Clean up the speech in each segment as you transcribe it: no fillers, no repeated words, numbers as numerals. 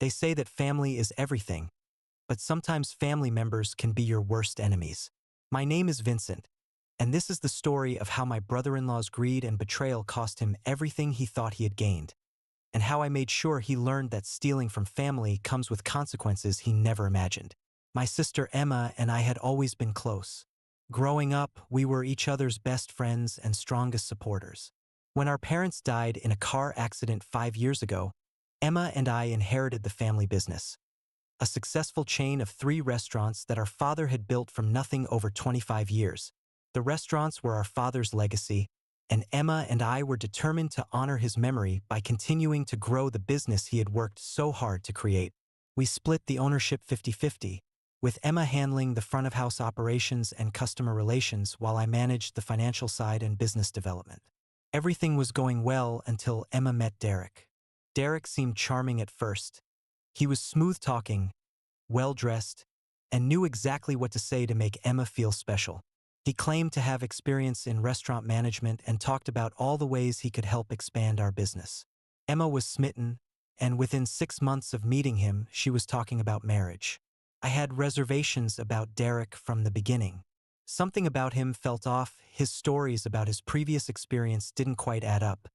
They say that family is everything, but sometimes family members can be your worst enemies. My name is Vincent, and this is the story of how my brother-in-law's greed and betrayal cost him everything he thought he had gained, and how I made sure he learned that stealing from family comes with consequences he never imagined. My sister Emma and I had always been close. Growing up, we were each other's best friends and strongest supporters. When our parents died in a car accident 5 years ago, Emma and I inherited the family business, a successful chain of 3 restaurants that our father had built from nothing over 25 years. The restaurants were our father's legacy, and Emma and I were determined to honor his memory by continuing to grow the business he had worked so hard to create. We split the ownership 50-50, with Emma handling the front-of-house operations and customer relations while I managed the financial side and business development. Everything was going well until Emma met Derek. Derek seemed charming at first. He was smooth-talking, well-dressed, and knew exactly what to say to make Emma feel special. He claimed to have experience in restaurant management and talked about all the ways he could help expand our business. Emma was smitten, and within 6 months of meeting him, she was talking about marriage. I had reservations about Derek from the beginning. Something about him felt off, his stories about his previous experience didn't quite add up,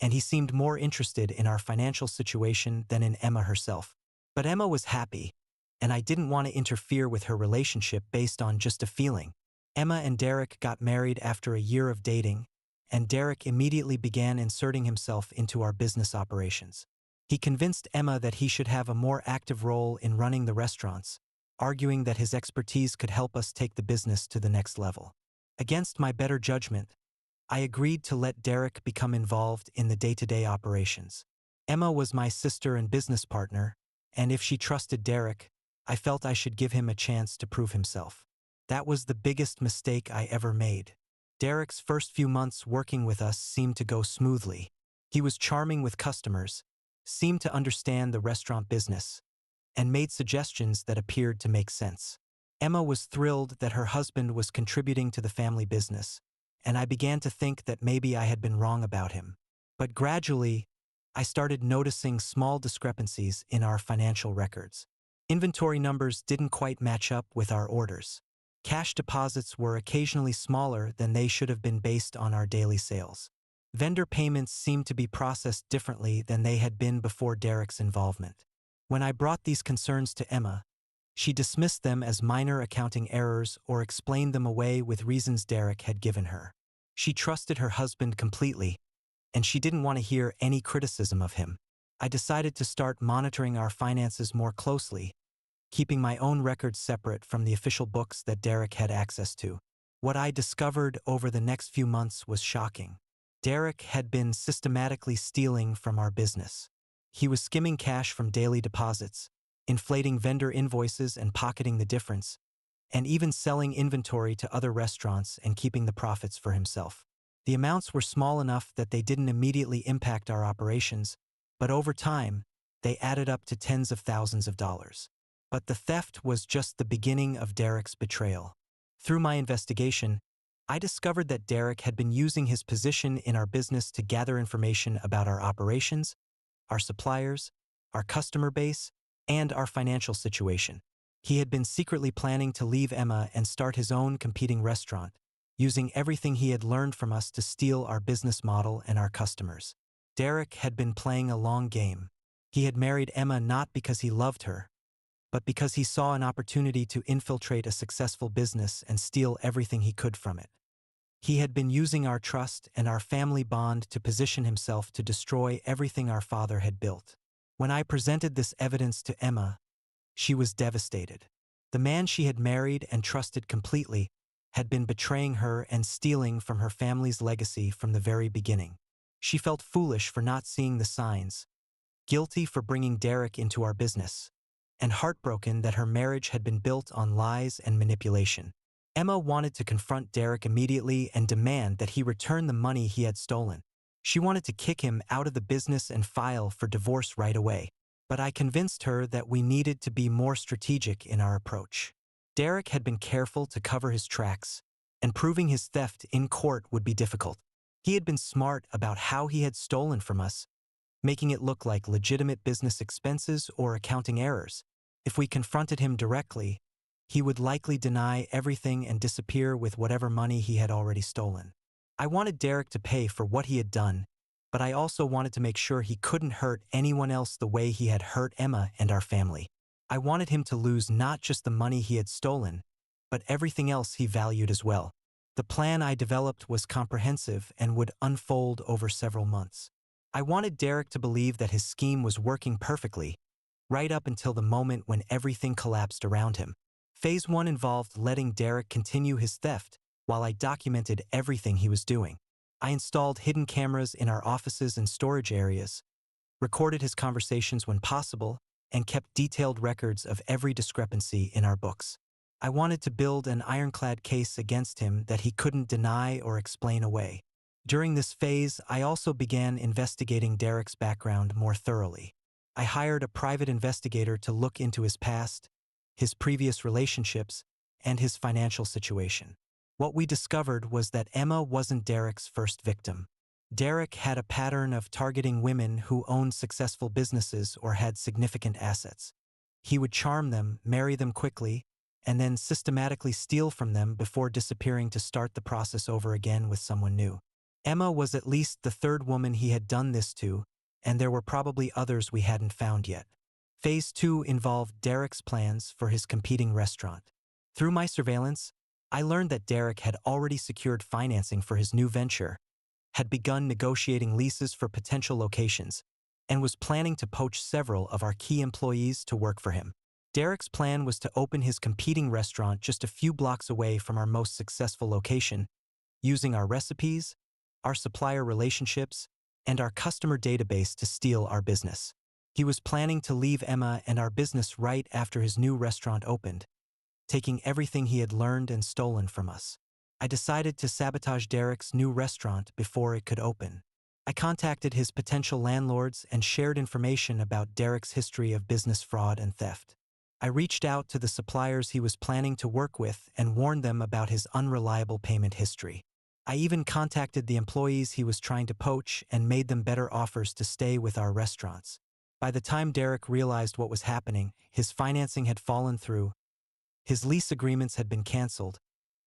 and he seemed more interested in our financial situation than in Emma herself. But Emma was happy, and I didn't want to interfere with her relationship based on just a feeling. Emma and Derek got married after a year of dating, and Derek immediately began inserting himself into our business operations. He convinced Emma that he should have a more active role in running the restaurants, arguing that his expertise could help us take the business to the next level. Against my better judgment, I agreed to let Derek become involved in the day-to-day operations. Emma was my sister and business partner, and if she trusted Derek, I felt I should give him a chance to prove himself. That was the biggest mistake I ever made. Derek's first few months working with us seemed to go smoothly. He was charming with customers, seemed to understand the restaurant business, and made suggestions that appeared to make sense. Emma was thrilled that her husband was contributing to the family business, and I began to think that maybe I had been wrong about him. But gradually, I started noticing small discrepancies in our financial records. Inventory numbers didn't quite match up with our orders. Cash deposits were occasionally smaller than they should have been based on our daily sales. Vendor payments seemed to be processed differently than they had been before Derek's involvement. When I brought these concerns to Emma, she dismissed them as minor accounting errors or explained them away with reasons Derek had given her. She trusted her husband completely, and she didn't want to hear any criticism of him. I decided to start monitoring our finances more closely, keeping my own records separate from the official books that Derek had access to. What I discovered over the next few months was shocking. Derek had been systematically stealing from our business. He was skimming cash from daily deposits, inflating vendor invoices and pocketing the difference, and even selling inventory to other restaurants and keeping the profits for himself. The amounts were small enough that they didn't immediately impact our operations, but over time, they added up to tens of thousands of dollars. But the theft was just the beginning of Derek's betrayal. Through my investigation, I discovered that Derek had been using his position in our business to gather information about our operations, our suppliers, our customer base, and our financial situation. He had been secretly planning to leave Emma and start his own competing restaurant, using everything he had learned from us to steal our business model and our customers. Derek had been playing a long game. He had married Emma not because he loved her, but because he saw an opportunity to infiltrate a successful business and steal everything he could from it. He had been using our trust and our family bond to position himself to destroy everything our father had built. When I presented this evidence to Emma, she was devastated. The man she had married and trusted completely had been betraying her and stealing from her family's legacy from the very beginning. She felt foolish for not seeing the signs, guilty for bringing Derek into our business, and heartbroken that her marriage had been built on lies and manipulation. Emma wanted to confront Derek immediately and demand that he return the money he had stolen. She wanted to kick him out of the business and file for divorce right away. But I convinced her that we needed to be more strategic in our approach. Derek had been careful to cover his tracks, and proving his theft in court would be difficult. He had been smart about how he had stolen from us, making it look like legitimate business expenses or accounting errors. If we confronted him directly, he would likely deny everything and disappear with whatever money he had already stolen. I wanted Derek to pay for what he had done, but I also wanted to make sure he couldn't hurt anyone else the way he had hurt Emma and our family. I wanted him to lose not just the money he had stolen, but everything else he valued as well. The plan I developed was comprehensive and would unfold over several months. I wanted Derek to believe that his scheme was working perfectly, right up until the moment when everything collapsed around him. Phase 1 involved letting Derek continue his theft while I documented everything he was doing. I installed hidden cameras in our offices and storage areas, recorded his conversations when possible, and kept detailed records of every discrepancy in our books. I wanted to build an ironclad case against him that he couldn't deny or explain away. During this phase, I also began investigating Derek's background more thoroughly. I hired a private investigator to look into his past, his previous relationships, and his financial situation. What we discovered was that Emma wasn't Derek's first victim. Derek had a pattern of targeting women who owned successful businesses or had significant assets. He would charm them, marry them quickly, and then systematically steal from them before disappearing to start the process over again with someone new. Emma was at least the third woman he had done this to, and there were probably others we hadn't found yet. Phase 2 involved Derek's plans for his competing restaurant. Through my surveillance, I learned that Derek had already secured financing for his new venture, had begun negotiating leases for potential locations, and was planning to poach several of our key employees to work for him. Derek's plan was to open his competing restaurant just a few blocks away from our most successful location, using our recipes, our supplier relationships, and our customer database to steal our business. He was planning to leave Emma and our business right after his new restaurant opened, taking everything he had learned and stolen from us. I decided to sabotage Derek's new restaurant before it could open. I contacted his potential landlords and shared information about Derek's history of business fraud and theft. I reached out to the suppliers he was planning to work with and warned them about his unreliable payment history. I even contacted the employees he was trying to poach and made them better offers to stay with our restaurants. By the time Derek realized what was happening, his financing had fallen through, his lease agreements had been canceled,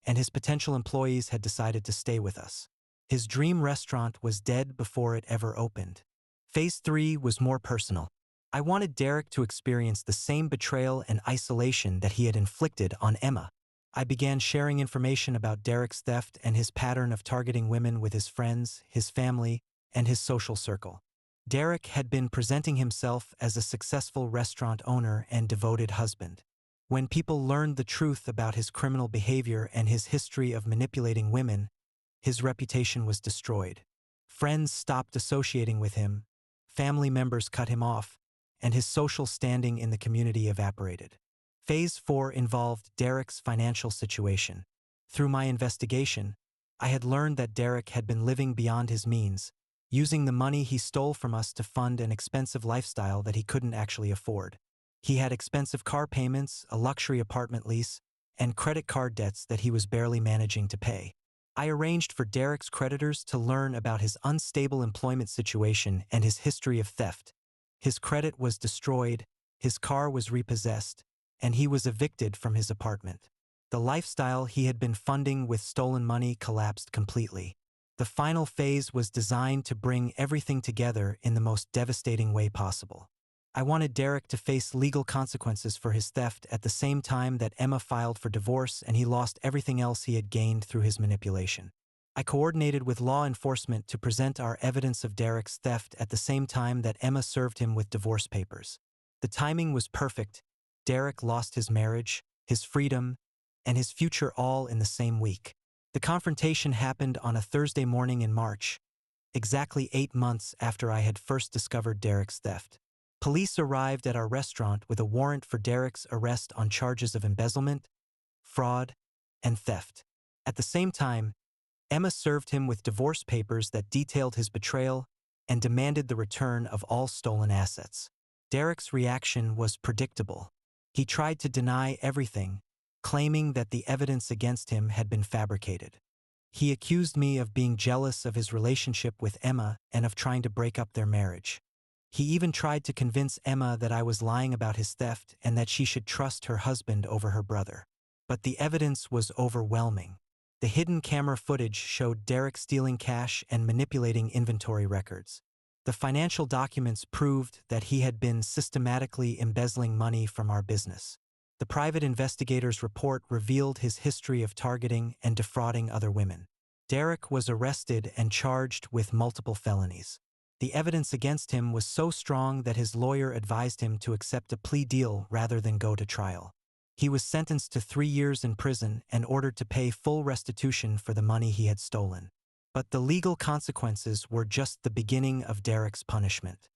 and his potential employees had decided to stay with us. His dream restaurant was dead before it ever opened. Phase 3 was more personal. I wanted Derek to experience the same betrayal and isolation that he had inflicted on Emma. I began sharing information about Derek's theft and his pattern of targeting women with his friends, his family, and his social circle. Derek had been presenting himself as a successful restaurant owner and devoted husband. When people learned the truth about his criminal behavior and his history of manipulating women, his reputation was destroyed. Friends stopped associating with him, family members cut him off, and his social standing in the community evaporated. Phase 4 involved Derek's financial situation. Through my investigation, I had learned that Derek had been living beyond his means, using the money he stole from us to fund an expensive lifestyle that he couldn't actually afford. He had expensive car payments, a luxury apartment lease, and credit card debts that he was barely managing to pay. I arranged for Derek's creditors to learn about his unstable employment situation and his history of theft. His credit was destroyed, his car was repossessed, and he was evicted from his apartment. The lifestyle he had been funding with stolen money collapsed completely. The final phase was designed to bring everything together in the most devastating way possible. I wanted Derek to face legal consequences for his theft at the same time that Emma filed for divorce and he lost everything else he had gained through his manipulation. I coordinated with law enforcement to present our evidence of Derek's theft at the same time that Emma served him with divorce papers. The timing was perfect. Derek lost his marriage, his freedom, and his future all in the same week. The confrontation happened on a Thursday morning in March, exactly 8 months after I had first discovered Derek's theft. Police arrived at our restaurant with a warrant for Derek's arrest on charges of embezzlement, fraud, and theft. At the same time, Emma served him with divorce papers that detailed his betrayal and demanded the return of all stolen assets. Derek's reaction was predictable. He tried to deny everything, claiming that the evidence against him had been fabricated. He accused me of being jealous of his relationship with Emma and of trying to break up their marriage. He even tried to convince Emma that I was lying about his theft and that she should trust her husband over her brother. But the evidence was overwhelming. The hidden camera footage showed Derek stealing cash and manipulating inventory records. The financial documents proved that he had been systematically embezzling money from our business. The private investigator's report revealed his history of targeting and defrauding other women. Derek was arrested and charged with multiple felonies. The evidence against him was so strong that his lawyer advised him to accept a plea deal rather than go to trial. He was sentenced to 3 years in prison and ordered to pay full restitution for the money he had stolen. But the legal consequences were just the beginning of Derek's punishment.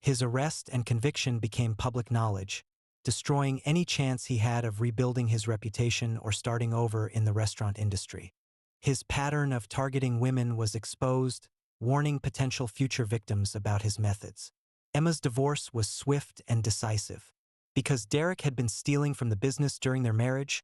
His arrest and conviction became public knowledge, destroying any chance he had of rebuilding his reputation or starting over in the restaurant industry. His pattern of targeting women was exposed, warning potential future victims about his methods. Emma's divorce was swift and decisive. Because Derek had been stealing from the business during their marriage,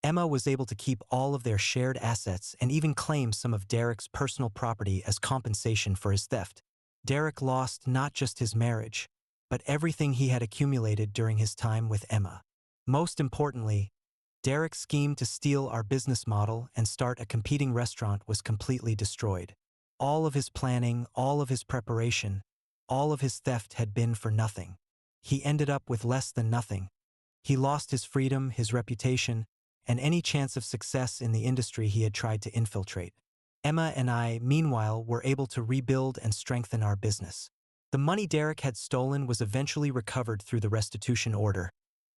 Emma was able to keep all of their shared assets and even claim some of Derek's personal property as compensation for his theft. Derek lost not just his marriage, but everything he had accumulated during his time with Emma. Most importantly, Derek's scheme to steal our business model and start a competing restaurant was completely destroyed. All of his planning, all of his preparation, all of his theft had been for nothing. He ended up with less than nothing. He lost his freedom, his reputation, and any chance of success in the industry he had tried to infiltrate. Emma and I, meanwhile, were able to rebuild and strengthen our business. The money Derek had stolen was eventually recovered through the restitution order,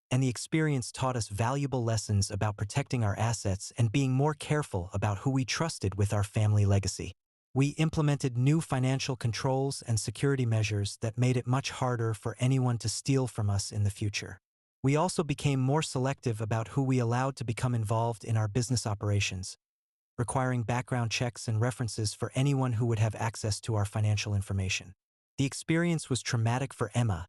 and the experience taught us valuable lessons about protecting our assets and being more careful about who we trusted with our family legacy. We implemented new financial controls and security measures that made it much harder for anyone to steal from us in the future. We also became more selective about who we allowed to become involved in our business operations, requiring background checks and references for anyone who would have access to our financial information. The experience was traumatic for Emma,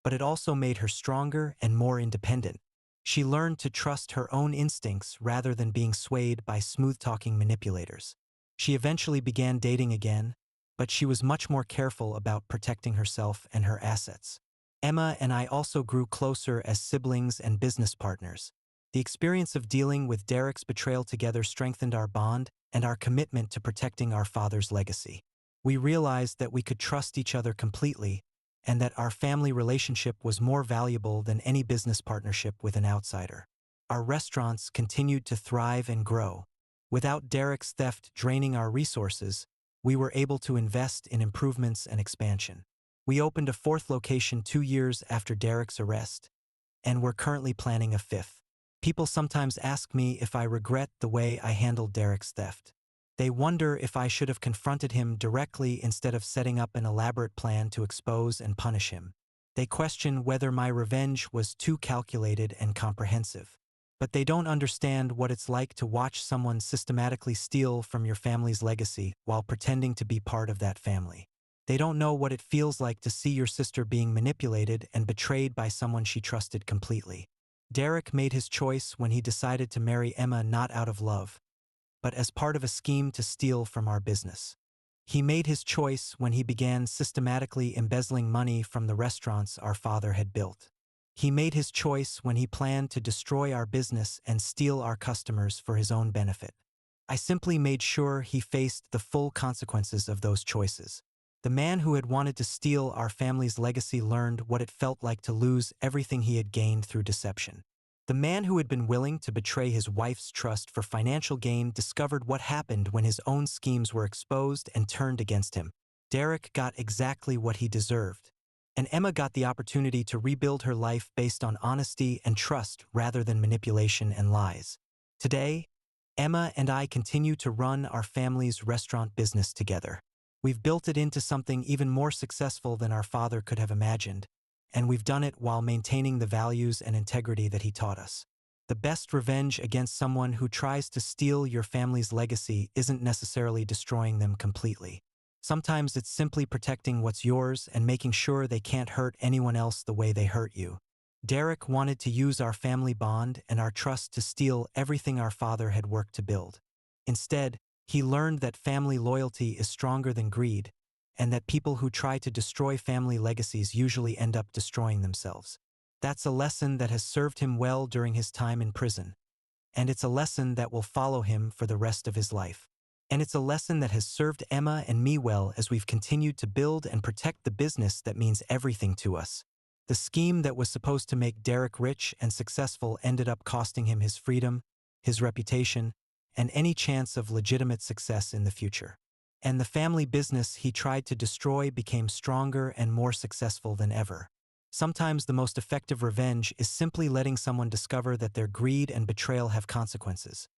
but it also made her stronger and more independent. She learned to trust her own instincts rather than being swayed by smooth-talking manipulators. She eventually began dating again, but she was much more careful about protecting herself and her assets. Emma and I also grew closer as siblings and business partners. The experience of dealing with Derek's betrayal together strengthened our bond and our commitment to protecting our father's legacy. We realized that we could trust each other completely and that our family relationship was more valuable than any business partnership with an outsider. Our restaurants continued to thrive and grow. Without Derek's theft draining our resources, we were able to invest in improvements and expansion. We opened a 4th location 2 years after Derek's arrest, and we're currently planning a 5th. People sometimes ask me if I regret the way I handled Derek's theft. They wonder if I should have confronted him directly instead of setting up an elaborate plan to expose and punish him. They question whether my revenge was too calculated and comprehensive. But they don't understand what it's like to watch someone systematically steal from your family's legacy while pretending to be part of that family. They don't know what it feels like to see your sister being manipulated and betrayed by someone she trusted completely. Derek made his choice when he decided to marry Emma not out of love, but as part of a scheme to steal from our business. He made his choice when he began systematically embezzling money from the restaurants our father had built. He made his choice when he planned to destroy our business and steal our customers for his own benefit. I simply made sure he faced the full consequences of those choices. The man who had wanted to steal our family's legacy learned what it felt like to lose everything he had gained through deception. The man who had been willing to betray his wife's trust for financial gain discovered what happened when his own schemes were exposed and turned against him. Derek got exactly what he deserved, and Emma got the opportunity to rebuild her life based on honesty and trust rather than manipulation and lies. Today, Emma and I continue to run our family's restaurant business together. We've built it into something even more successful than our father could have imagined, and we've done it while maintaining the values and integrity that he taught us. The best revenge against someone who tries to steal your family's legacy isn't necessarily destroying them completely. Sometimes it's simply protecting what's yours and making sure they can't hurt anyone else the way they hurt you. Derek wanted to use our family bond and our trust to steal everything our father had worked to build. Instead, he learned that family loyalty is stronger than greed, and that people who try to destroy family legacies usually end up destroying themselves. That's a lesson that has served him well during his time in prison, and it's a lesson that will follow him for the rest of his life. And it's a lesson that has served Emma and me well as we've continued to build and protect the business that means everything to us. The scheme that was supposed to make Derek rich and successful ended up costing him his freedom, his reputation, and any chance of legitimate success in the future. And the family business he tried to destroy became stronger and more successful than ever. Sometimes the most effective revenge is simply letting someone discover that their greed and betrayal have consequences,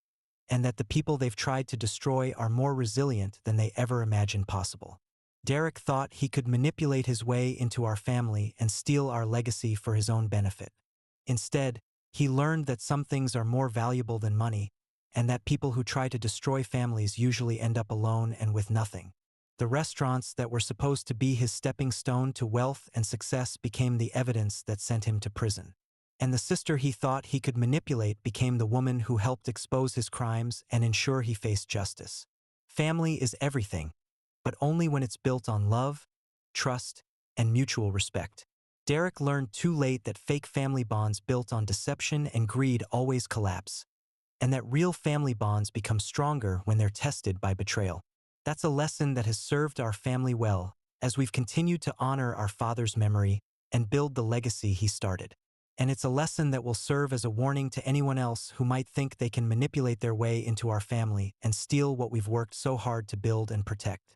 and that the people they've tried to destroy are more resilient than they ever imagined possible. Derek thought he could manipulate his way into our family and steal our legacy for his own benefit. Instead, he learned that some things are more valuable than money, and that people who try to destroy families usually end up alone and with nothing. The restaurants that were supposed to be his stepping stone to wealth and success became the evidence that sent him to prison. And the sister he thought he could manipulate became the woman who helped expose his crimes and ensure he faced justice. Family is everything, but only when it's built on love, trust, and mutual respect. Derek learned too late that fake family bonds built on deception and greed always collapse, and that real family bonds become stronger when they're tested by betrayal. That's a lesson that has served our family well as we've continued to honor our father's memory and build the legacy he started. And it's a lesson that will serve as a warning to anyone else who might think they can manipulate their way into our family and steal what we've worked so hard to build and protect.